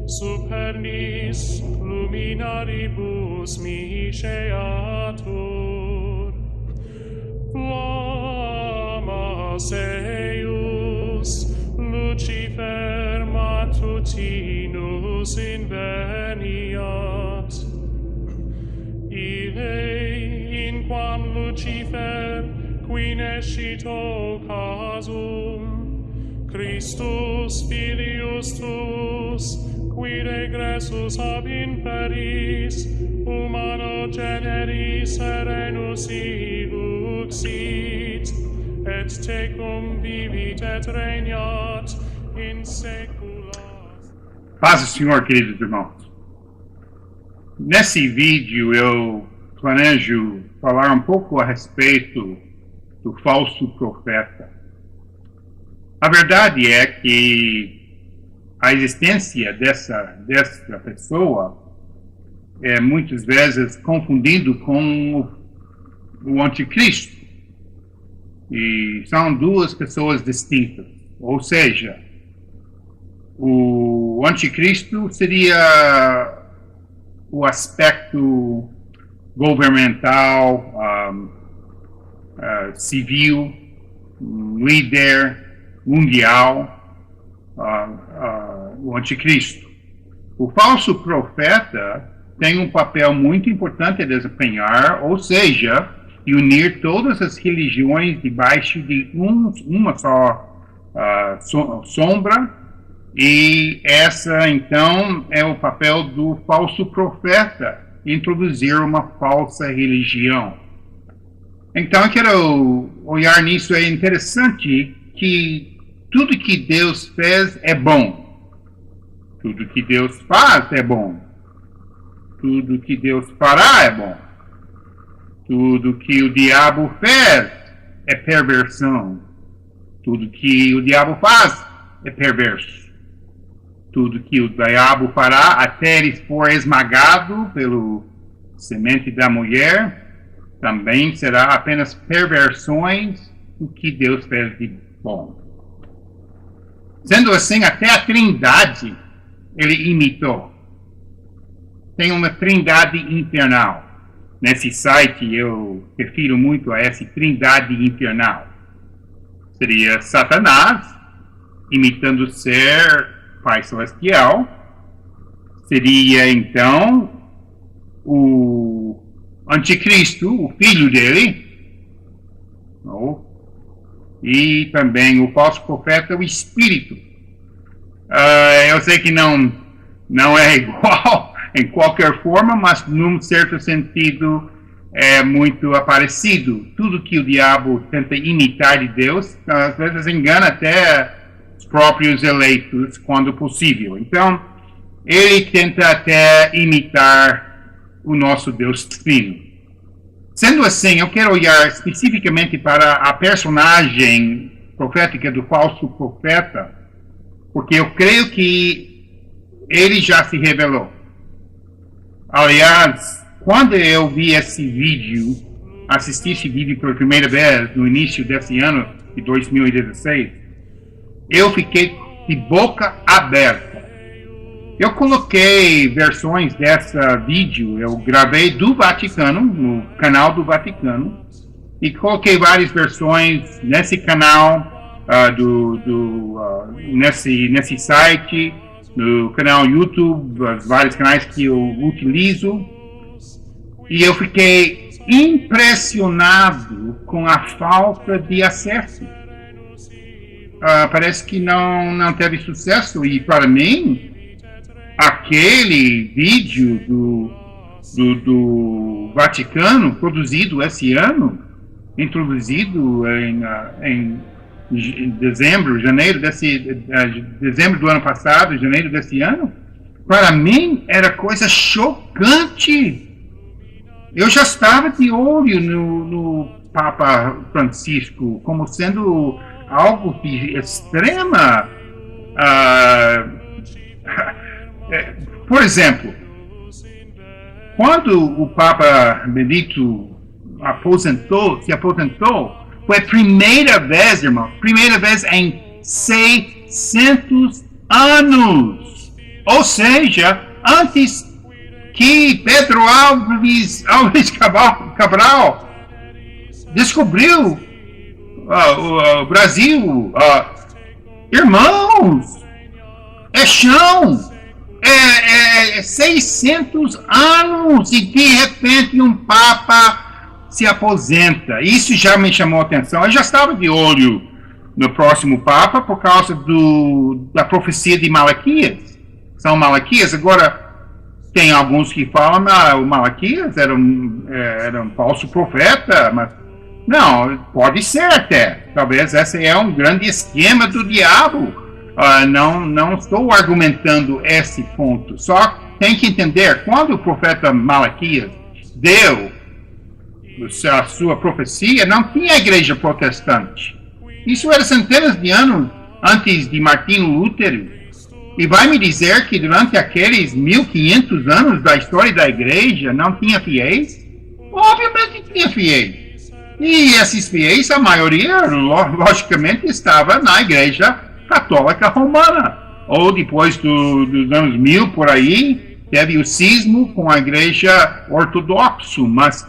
supernis luminaribus misceatur, flammas eius Lucifer matutinus inveniat, ille in quam Lucifer qui nescito casum, Christus filius tuus, qui regressus ab imperis, humano generis serenus iluxit, et tecum vivit et regnat in saecula. Paz do Senhor, queridos irmãos. Nesse vídeo eu planejo falar um pouco a respeito do falso profeta. A verdade é que a existência dessa pessoa é muitas vezes confundido com o anticristo. E são duas pessoas distintas. Ou seja, o anticristo seria o aspecto governamental, civil, líder mundial, o anticristo. O falso profeta tem um papel muito importante a desempenhar, ou seja, unir todas as religiões debaixo de uma só sombra, e essa então é o papel do falso profeta, introduzir uma falsa religião. Então eu quero olhar nisso. É interessante que tudo que Deus fez é bom, tudo que Deus faz é bom, tudo que Deus fará é bom, tudo que o diabo fez é perversão, tudo que o diabo faz é perverso. Tudo que o diabo fará até ele for esmagado pelo semente da mulher, também será apenas perversões do que Deus fez de bom. Sendo assim, até a trindade ele imitou. Tem uma trindade infernal. Nesse site eu refiro muito a essa trindade infernal. Seria Satanás, imitando ser Pai Celestial. Seria então o anticristo, o filho dele, e também o falso profeta, o espírito. Eu sei que não é igual em qualquer forma, mas num certo sentido é muito parecido. Tudo que o diabo tenta imitar de Deus, às vezes engana até os próprios eleitos quando possível. Então, ele tenta até imitar o nosso Deus Trino. Sendo assim, eu quero olhar especificamente para a personagem profética do falso profeta, porque eu creio que ele já se revelou. Aliás, quando eu vi esse vídeo, assisti esse vídeo pela primeira vez no início desse ano de 2016, eu fiquei de boca aberta. Eu coloquei versões dessa vídeo, eu gravei do Vaticano, no canal do Vaticano, e coloquei várias versões nesse canal, nesse site, no canal YouTube, vários canais que eu utilizo, e eu fiquei impressionado com a falta de acesso. Parece que não teve sucesso, e para mim, aquele vídeo do Vaticano, produzido esse ano, introduzido em dezembro do ano passado, janeiro desse ano, para mim era coisa chocante. Eu já estava de olho no Papa Francisco como sendo algo de extrema... por exemplo, quando o Papa Benedito se aposentou, foi a primeira vez, irmão, em 600 anos Ou seja, antes que Pedro Alves Cabral descobriu o Brasil, irmãos, é chão, é 600 anos e de repente um Papa se aposenta. Isso já me chamou a atenção. Eu já estava de olho no próximo Papa por causa da profecia de Malaquias. São Malaquias. Agora, tem alguns que falam que o Malaquias era um falso profeta, mas não, pode ser até. Talvez esse é um grande esquema do diabo. Não estou argumentando esse ponto. Só tem que entender, quando o profeta Malaquias deu a sua profecia, não tinha igreja protestante. Isso era centenas de anos antes de Martinho Lutero. E vai me dizer que durante aqueles 1500 anos da história da igreja não tinha fiéis? Obviamente tinha fiéis. E esses fiéis, a maioria, logicamente, estava na igreja católica romana. Ou depois dos anos 1000, por aí, teve o cisma com a igreja ortodoxa. Mas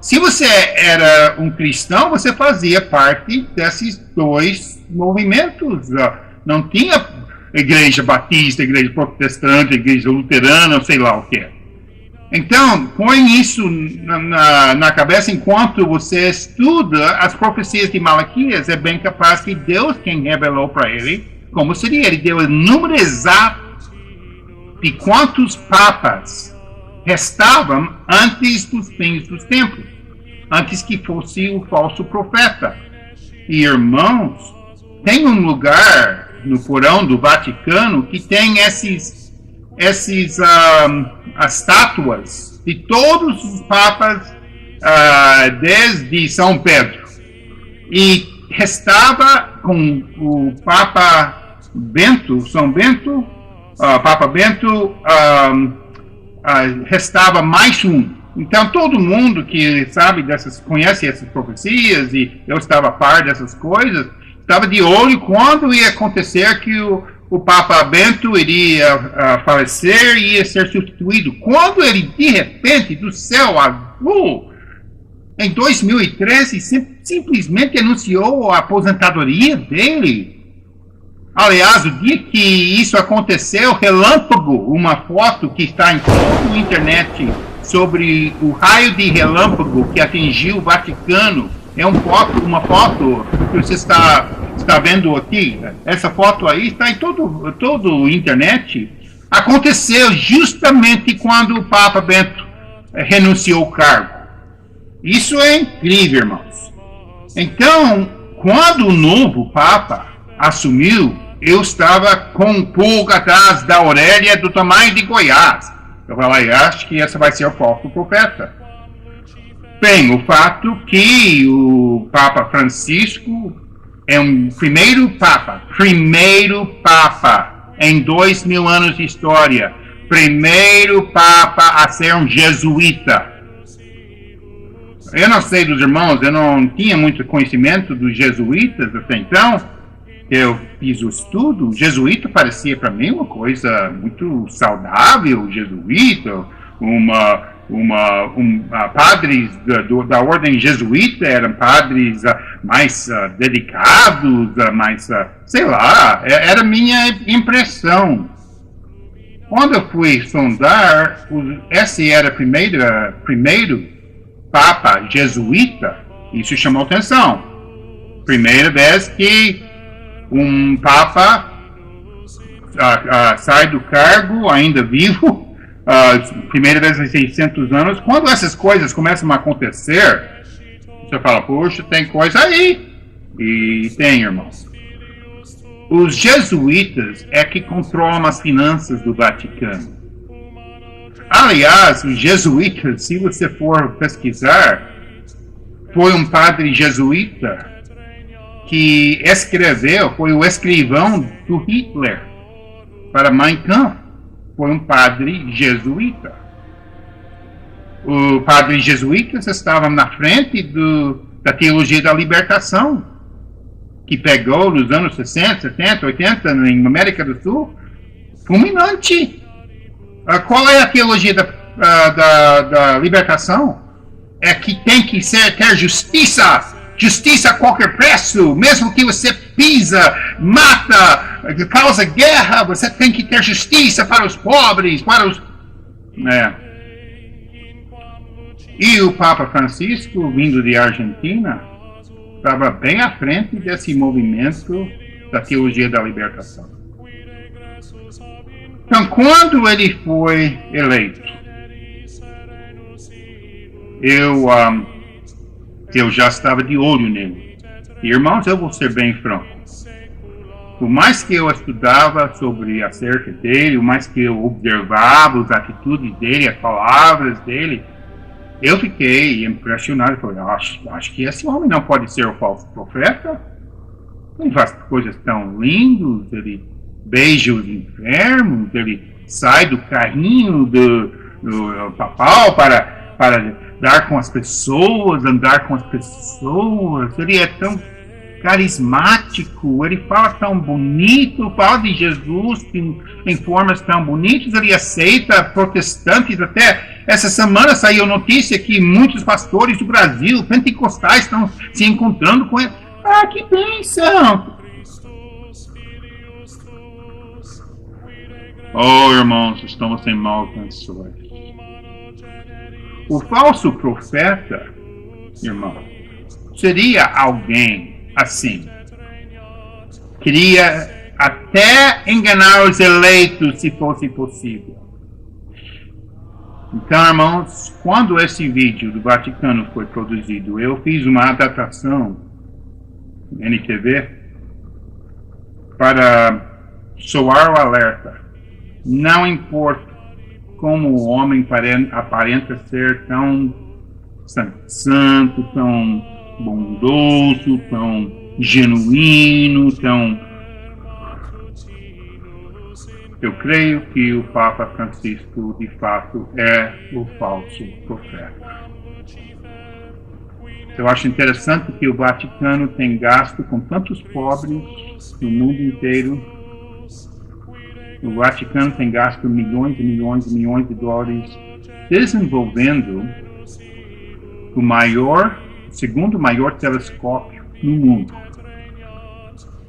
se você era um cristão, você fazia parte desses dois movimentos. Não tinha igreja batista, igreja protestante, igreja luterana, sei lá o que. Então, põe isso na cabeça enquanto você estuda as profecias de Malaquias. É bem capaz que Deus quem revelou para ele como seria. Ele deu o número exato de quantos papas restavam antes dos fins dos tempos, antes que fosse o falso profeta. E, irmãos, tem um lugar no porão do Vaticano que tem essas estátuas de todos os papas desde São Pedro. E restava com o Papa Bento, Papa Bento, restava mais um. Então todo mundo que sabe conhece essas profecias, e eu estava a par dessas coisas, estava de olho quando ia acontecer que o Papa Bento iria falecer e ia ser substituído. Quando ele, de repente, do céu azul, em 2013, simplesmente anunciou a aposentadoria dele. Aliás, o dia que isso aconteceu, relâmpago, uma foto que está em toda a internet sobre o raio de relâmpago que atingiu o Vaticano. É uma foto que você está vendo aqui. Essa foto aí está em todo a internet. Aconteceu justamente quando o Papa Bento renunciou ao cargo. Isso é incrível, irmãos. Então, quando o novo Papa assumiu, eu estava com um pulga atrás da orelha do tamanho de Goiás. Eu falei, acho que esse vai ser o falso profeta. Bem, o fato que o Papa Francisco é um primeiro Papa em 2000 anos de história, primeiro Papa a ser um jesuíta. Eu não sei dos irmãos, eu não tinha muito conhecimento dos jesuítas até então. Eu fiz o estudo, o jesuíta parecia para mim uma coisa muito saudável, jesuíta, padres da ordem jesuíta eram padres mais dedicados, mais, sei lá, era minha impressão. Quando eu fui sondar, esse era primeiro Papa jesuíta, isso chamou atenção. Primeira vez que um Papa sai do cargo ainda vivo, primeira vez em 600 anos. Quando essas coisas começam a acontecer, você fala, poxa, tem coisa aí. E tem, irmãos. Os jesuítas é que controlam as finanças do Vaticano. Aliás, os jesuítas, se você for pesquisar, foi um padre jesuíta que escreveu, foi o escrivão do Hitler para Mein Kampf. Foi um padre jesuíta. O padre jesuítas estava na frente da teologia da libertação, que pegou nos anos 60, 70, 80, na América do Sul, fulminante. Qual é a teologia da libertação? É que tem que ter justiça a qualquer preço, mesmo que você pisa, mata, causa guerra, você tem que ter justiça para os pobres, para os... E o Papa Francisco, vindo de Argentina, estava bem à frente desse movimento da teologia da libertação. Então, quando ele foi eleito, eu já estava de olho nele. E, irmãos, eu vou ser bem franco. Por mais que eu estudava acerca dele, por mais que eu observava as atitudes dele, as palavras dele, eu fiquei impressionado. Falei, acho que esse homem não pode ser o falso profeta. Ele faz coisas tão lindas, ele beija os enfermos, ele sai do carrinho do papal para dar com as pessoas, andar com as pessoas. Ele é tão carismático, ele fala tão bonito, fala de Jesus em formas tão bonitas, ele aceita protestantes. Até essa semana saiu notícia que muitos pastores do Brasil, pentecostais, estão se encontrando com ele. Que bênção! Irmãos, estamos em maus lençóis. O falso profeta, irmão, seria alguém assim. Queria até enganar os eleitos, se fosse possível. Então, irmãos, quando esse vídeo do Vaticano foi produzido, eu fiz uma adaptação NTV para soar o alerta. Não importa como o homem aparenta ser tão santo, tão bondoso, tão genuíno, Eu creio que o Papa Francisco, de fato, é o falso profeta. Eu acho interessante que o Vaticano tem gasto com tantos pobres no mundo inteiro. O Vaticano tem gasto milhões e milhões e milhões de dólares desenvolvendo o segundo maior telescópio no mundo.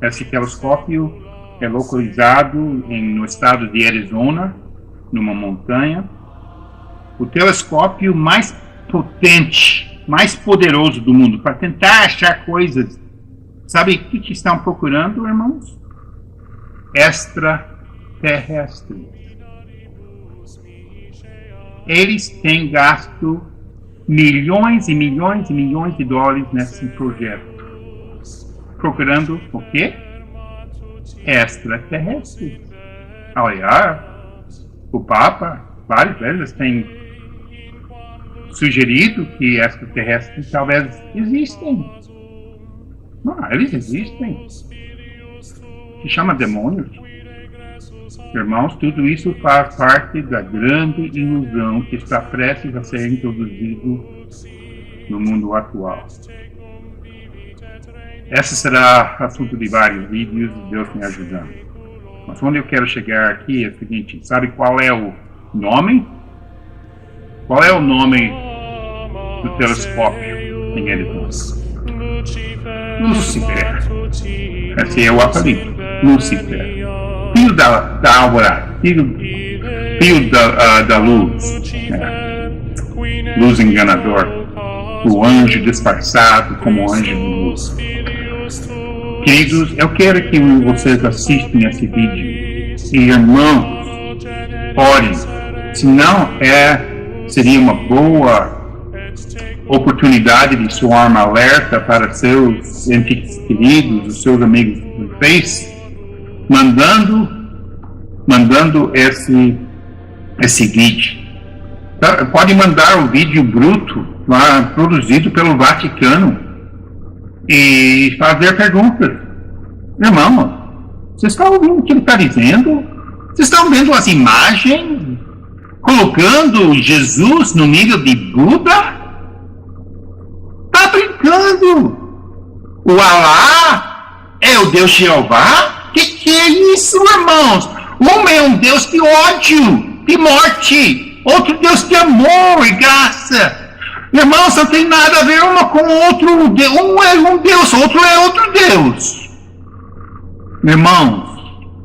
Esse telescópio é localizado no estado de Arizona, numa montanha. O telescópio mais potente, mais poderoso do mundo, para tentar achar coisas. Sabe o que estão procurando, irmãos? Extraterrestres. Eles têm gasto milhões e milhões e milhões de dólares nesse projeto. Procurando o quê? Extraterrestres. Aliás, o Papa várias vezes tem sugerido que extraterrestres talvez existem. Eles existem. Se chama demônios. Irmãos, tudo isso faz parte da grande ilusão que está prestes a ser introduzido no mundo atual. Esse será assunto de vários vídeos, Deus me ajudando. Mas onde eu quero chegar aqui é o seguinte: sabe qual é o nome? Qual é o nome do telescópio em Arizona? Lúcifer. Esse é o apelido. Lúcifer. Filho da alvorada. Filho da luz. Luz enganador. O anjo disfarçado como anjo de luz. Queridos, eu quero que vocês assistam esse vídeo. E irmãos, orem. Se não seria uma boa oportunidade de soar um alerta para seus entes queridos, os seus amigos do Face, mandando esse vídeo. Pode mandar o vídeo bruto lá, produzido pelo Vaticano, e fazer perguntas. Irmão, vocês estão ouvindo o que ele está dizendo? Vocês estão vendo as imagens? Colocando Jesus no nível de Buda? Está brincando? O Alá é o Deus Jeová? Que é isso, irmãos? Um é um Deus de ódio, de morte. Outro Deus de amor e graça. Irmãos, não tem nada a ver uma com o outro. Um é um Deus, outro é outro Deus. Irmãos,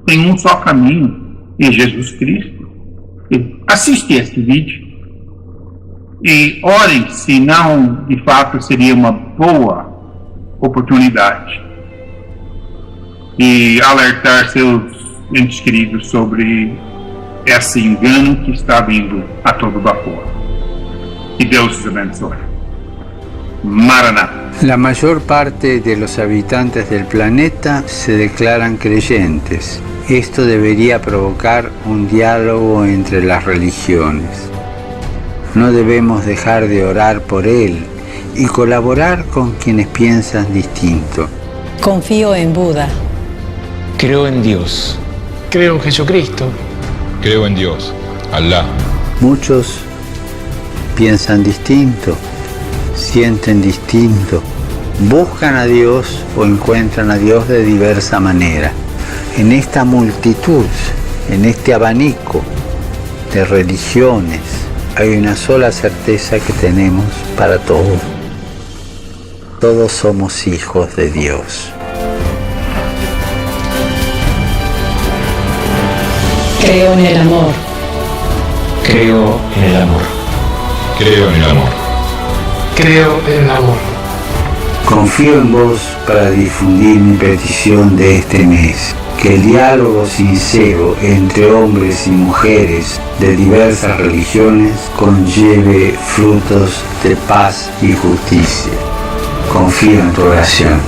tem um só caminho, é Jesus Cristo. Assiste este vídeo e orem se não, de fato, seria uma boa oportunidade e alertar seus entes queridos sobre esse engano que está vindo a todo vapor. Que Deus os abençoe. Maranatha. La mayor parte de los habitantes del planeta se declaran creyentes. Esto debería provocar un diálogo entre las religiones. No debemos dejar de orar por él y colaborar con quienes piensan distinto. Confío en Buda. Creo en Dios. Creo en Jesucristo. Creo en Dios, Alá. Muchos piensan distinto, sienten distinto, buscan a Dios o encuentran a Dios de diversa manera. En esta multitud, en este abanico de religiones, hay una sola certeza que tenemos para todos. Todos somos hijos de Dios. Creo en el amor. Creo en el amor. Creo en el amor. Creo en el amor. Confío en vos para difundir mi petición de este mes. Que el diálogo sincero entre hombres y mujeres de diversas religiones conlleve frutos de paz y justicia. Confío en tu oración.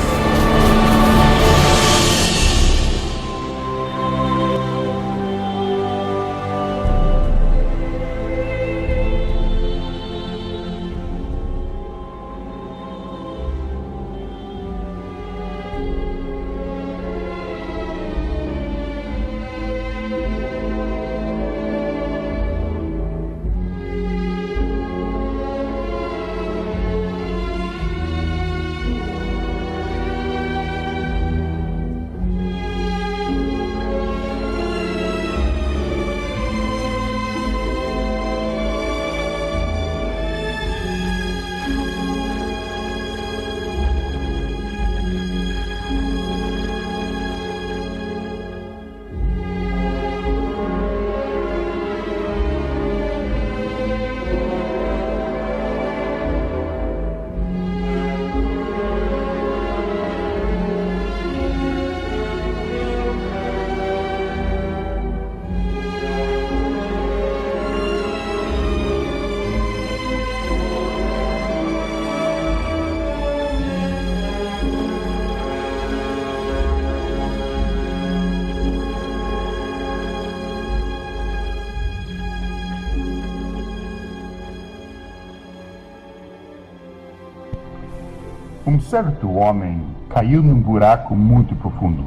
Certo homem caiu num buraco muito profundo.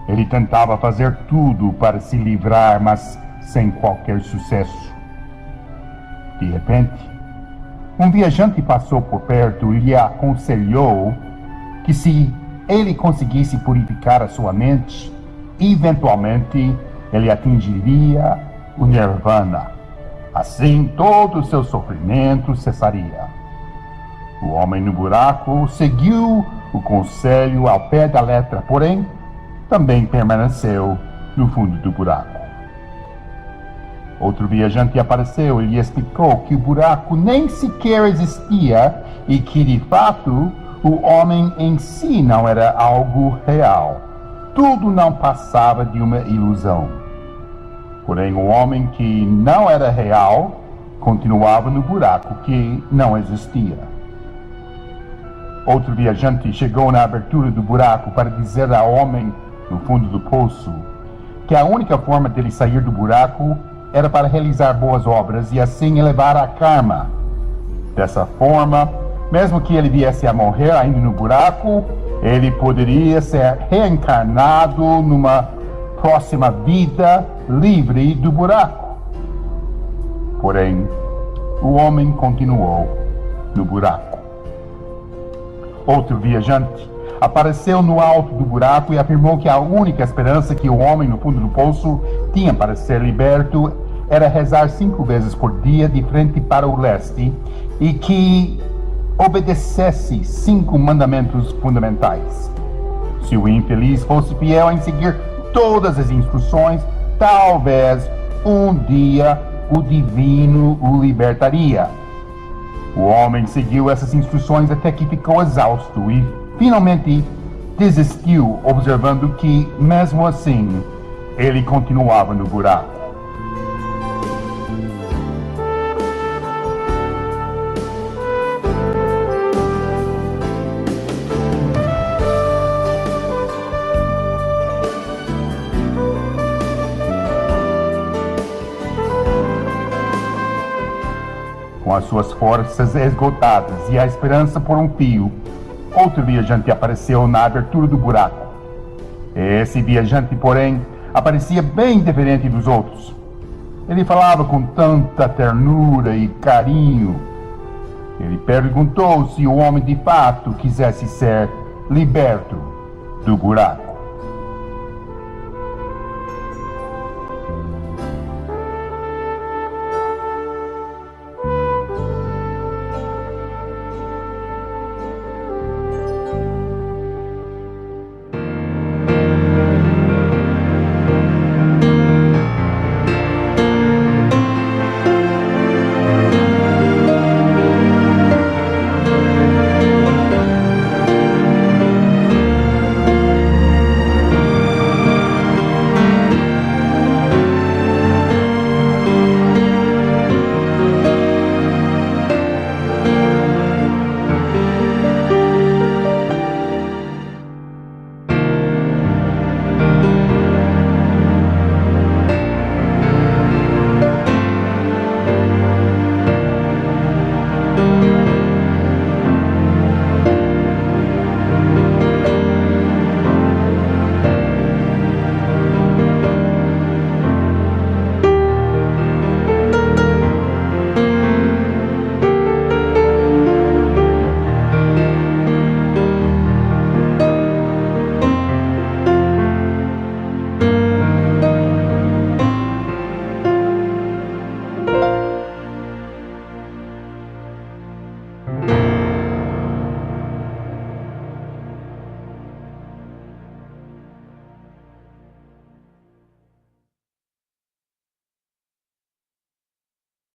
Ele tentava fazer tudo para se livrar, mas sem qualquer sucesso. De repente, um viajante passou por perto e lhe aconselhou que se ele conseguisse purificar a sua mente, eventualmente ele atingiria o Nirvana. Assim, todo o seu sofrimento cessaria. O homem no buraco seguiu o conselho ao pé da letra, porém, também permaneceu no fundo do buraco. Outro viajante apareceu e lhe explicou que o buraco nem sequer existia e que, de fato, o homem em si não era algo real. Tudo não passava de uma ilusão. Porém, o homem que não era real continuava no buraco que não existia. Outro viajante chegou na abertura do buraco para dizer ao homem no fundo do poço que a única forma dele sair do buraco era para realizar boas obras e assim elevar a karma. Dessa forma, mesmo que ele viesse a morrer ainda no buraco, ele poderia ser reencarnado numa próxima vida livre do buraco. Porém, o homem continuou no buraco. Outro viajante apareceu no alto do buraco e afirmou que a única esperança que o homem no fundo do poço tinha para ser liberto era rezar 5 vezes por dia de frente para o leste e que obedecesse 5 mandamentos fundamentais. Se o infeliz fosse fiel em seguir todas as instruções, talvez um dia o divino o libertaria. O homem seguiu essas instruções até que ficou exausto e finalmente desistiu, observando que, mesmo assim, ele continuava no buraco. Com as suas forças esgotadas e a esperança por um fio, outro viajante apareceu na abertura do buraco. Esse viajante, porém, aparecia bem diferente dos outros. Ele falava com tanta ternura e carinho. Ele perguntou se o homem de fato quisesse ser liberto do buraco.